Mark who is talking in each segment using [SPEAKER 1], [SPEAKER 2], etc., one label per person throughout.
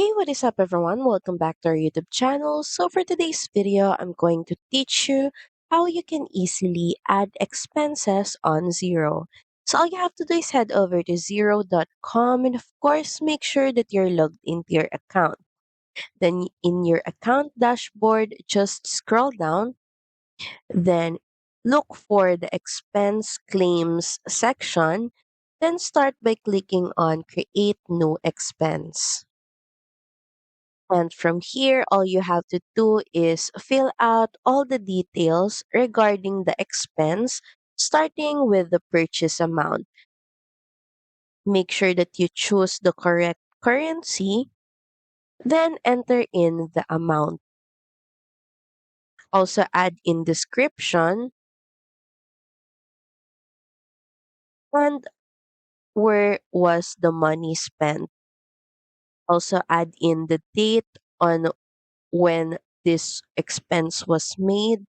[SPEAKER 1] Hey, what is up, everyone? Welcome back to our YouTube channel. So, for today's video, I'm going to teach you how you can easily add expenses on Xero. So, all you have to do is head over to Xero.com and, of course, make sure that you're logged into your account. Then, in your account dashboard, just scroll down, then look for the expense claims section, then start by clicking on Create New Expense. And from here, all you have to do is fill out all the details regarding the expense, starting with the purchase amount. Make sure that you choose the correct currency, then enter in the amount. Also add in description and where was the money spent. Also add in the date on when this expense was made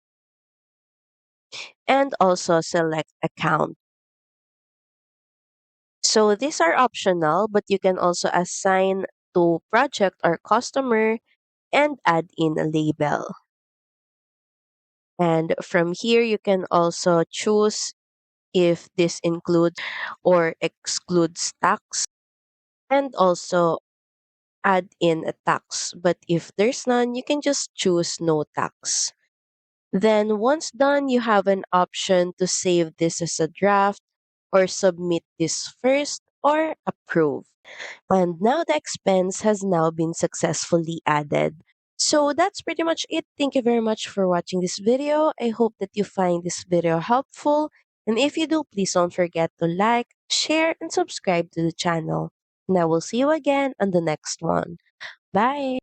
[SPEAKER 1] and also select account. So these are optional, but you can also assign to project or customer and add in a label. And from here, you can also choose if this includes or excludes tax and also add in a tax. But if there's none, you can just choose no tax. Then once done, you have an option to save this as a draft or submit this first or approve. And now the expense has now been successfully added. So that's pretty much it. Thank you very much for watching this video. I hope that you find this video helpful. And if you do, please don't forget to like, share, and subscribe to the channel. And I will see you again on the next one. Bye.